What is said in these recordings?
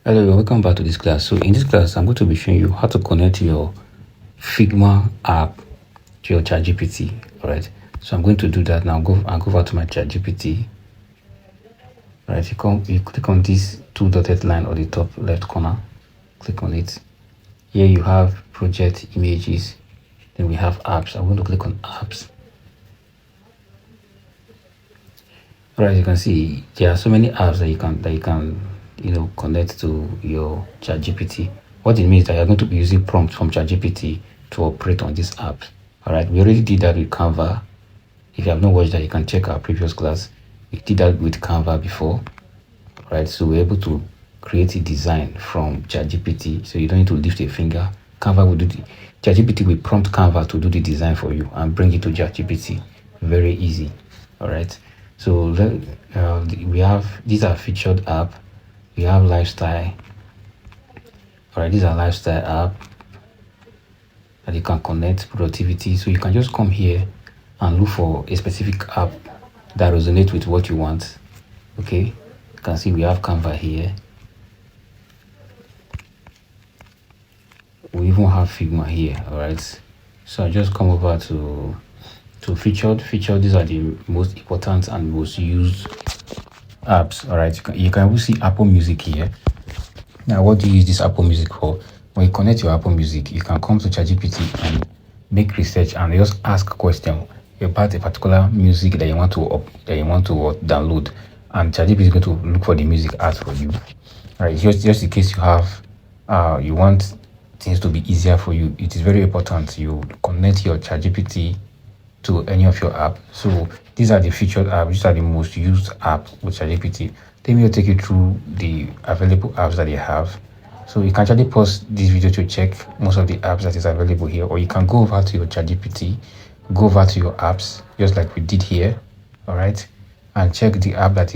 Hello, welcome back to this class. So in this class, I'm going to be showing you how to connect your Figma app to your ChatGPT. All right. So I'm going to do that now. I'll go over to my ChatGPT. All right. You click on this two dotted line on the top left corner. Click on it. Here you have project images. Then we have apps. I'm going to click on apps. All right. You can see there are so many apps that you can connect to your ChatGPT. What it means is that you're going to be using prompts from ChatGPT to operate on this app. All right, we already did that with Canva. If you have not watched that, you can check our previous class. We did that with Canva before. All right, so we're able to create a design from ChatGPT, so you don't need to lift a finger. Canva will do ChatGPT will prompt Canva to do the design for you and bring it to ChatGPT. Very easy. All right, so we have these are featured app. We have lifestyle. All right, these are lifestyle app that you can connect productivity. So you can just come here and look for a specific app that resonates with what you want. Okay, you can see we have Canva here. We even have Figma here. All right, so I just come over to featured. These are the most important and most used apps. All right, you can also see Apple Music here. Now, what do you use this Apple Music for? When you connect your Apple Music, you can come to ChatGPT and make research and just ask a question about a particular music that you want to download, and ChatGPT is going to look for the music ads for you. All right, just in case you want things to be easier for you, it is very important you connect your ChatGPT to any of your app. So these are the featured apps. These are the most used app with ChatGPT. Let me take you through the available apps that you have. So you can actually pause this video to check most of the apps that is available here, or you can go over to your ChatGPT, go over to your apps, just like we did here. All right, and check the app that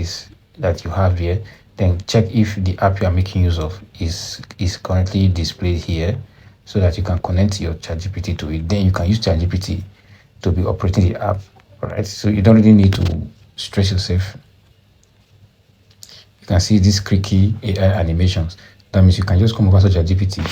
you have here. Then check if the app you are making use of is currently displayed here, so that you can connect your ChatGPT to it. Then you can use ChatGPT to be operating the app. All right, so you don't really need to stress yourself. You can see these creaky AI animations. That means you can just come over to ChatGPT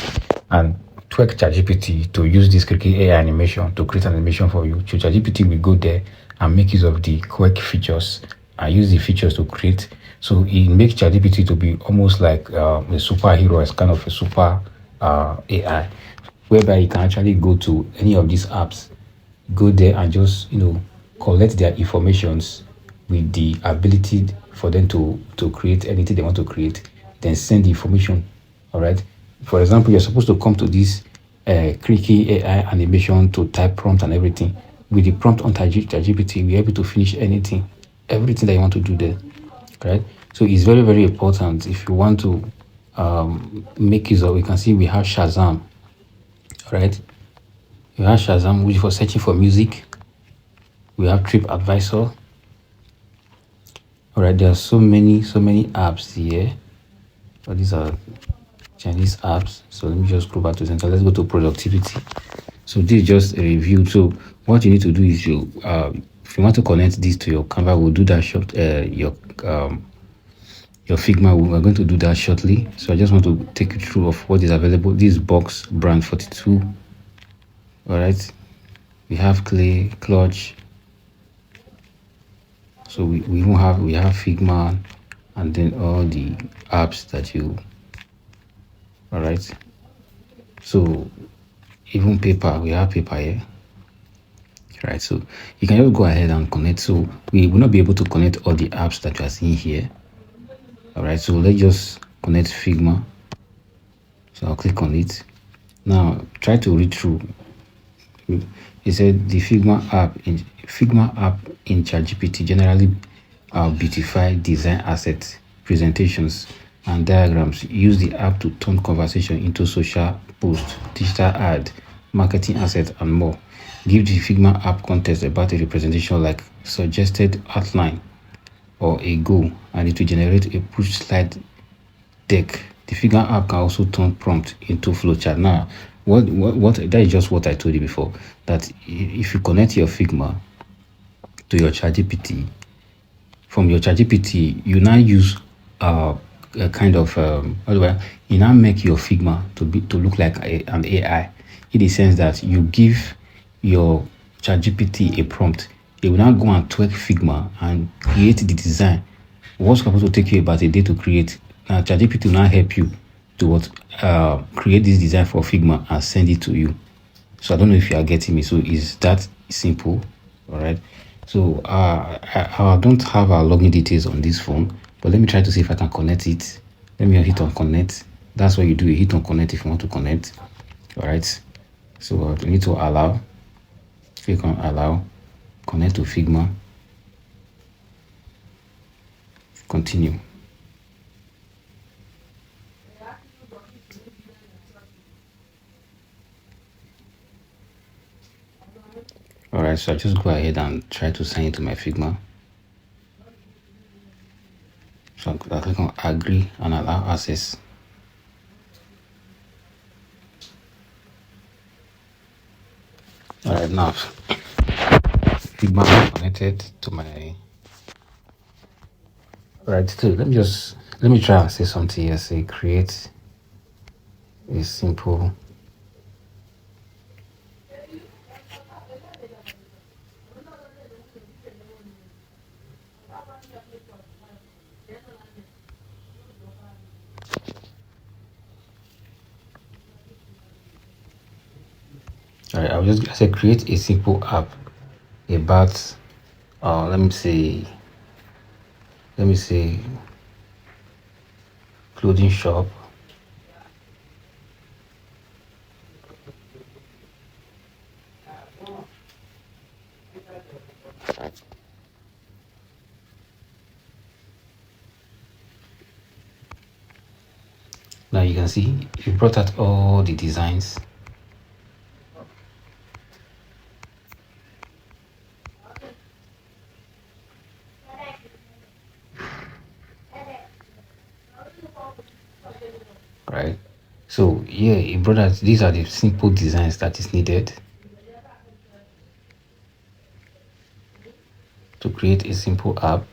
and tweak ChatGPT to use this creaky AI animation to create an animation for you. So ChatGPT will go there and make use of the quick features and use the features to create. So it makes ChatGPT to be almost like a superhero, as kind of a super AI, whereby you can actually go to any of these apps, go there and just collect their informations with the ability for them to create anything they want to create, then send the information. All right, for example, you're supposed to come to this creaky AI animation to type prompt and everything. With the prompt on ChatGPT, we're able to finish everything that you want to do there. Right, so it's very, very important if you want to make use of. We can see we have Shazam. All right, we have Shazam, which is for searching for music. We have TripAdvisor. All right, there are so many apps here. But these are Chinese apps. So let me just go back to center. Let's go to productivity. So this is just a review. So what you need to do is if you want to connect this to your Canva, we'll do that short. Your Figma, we're going to do that shortly. So I just want to take you through of what is available. This box brand 42. All right, we have Clay, Clutch. So we have Figma, and then all the apps that you. All right, so even paper, we have paper here. Right, so you can just go ahead and connect. So we will not be able to connect all the apps that you are seeing here. All right, so let's just connect Figma. So I'll click on it. Now try to read through. It said the Figma app in ChatGPT generally beautify design assets, presentations, and diagrams. Use the app to turn conversation into social post, digital ad, marketing assets, and more. Give the Figma app context about a representation like suggested outline or a goal, and it will generate a push slide deck. The Figma app can also turn prompt into flowchart. Now, what that is just what I told you before, that if you connect your Figma to your ChatGPT, from your ChatGPT, you now use a kind of how do I, you now make your Figma to look like an AI, in the sense that you give your ChatGPT a prompt. It will now go and tweak Figma and create the design. What's supposed to take you about a day to create, now ChatGPT will now help you to create this design for Figma and send it to you. So I don't know if you are getting me. So is that simple? All right. So I don't have our login details on this phone, but let me try to see if I can connect it. Let me hit on connect. That's what you do. You hit on connect if you want to connect. All right. So you need to allow. Click on allow. Connect to Figma. Continue. All right. So I just go ahead and try to sign into my Figma. So I click on agree and allow access. All right, now Figma is connected to my. All right, so let me try and say something here. Say create a simple. All right, I say create a simple app about. Let me say clothing shop. Now you can see it brought out all the designs. Right. So yeah, it brought out these are the simple designs that is needed to create a simple app.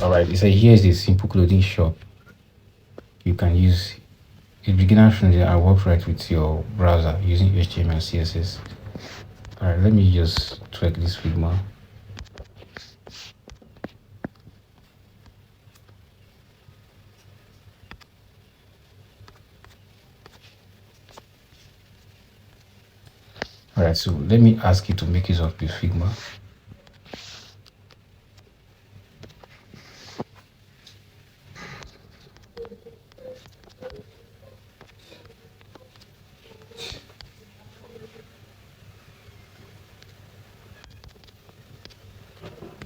All right, it says here is a simple clothing shop. You can use a beginner friendly and work right with your browser using HTML and CSS. All right, let me just tweak this Figma. All right, so let me ask you to make use of this Figma.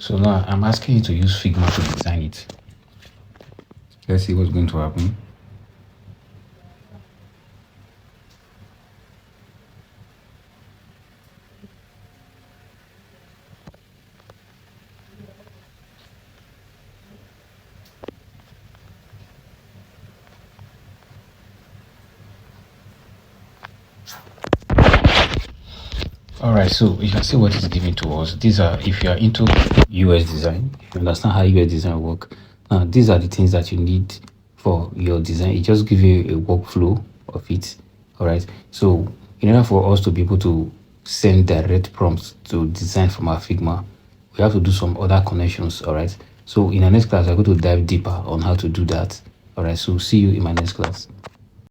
So now I'm asking you to use Figma to design it. Let's see what's going to happen. All right, so you can see what it's giving to us. These are, if you are into UX design, if you understand how UX design work. Now, these are the things that you need for your design. It just gives you a workflow of it. All right. So, in order for us to be able to send direct prompts to design from our Figma, we have to do some other connections. All right. So, in our next class, I'm going to dive deeper on how to do that. All right. So, see you in my next class.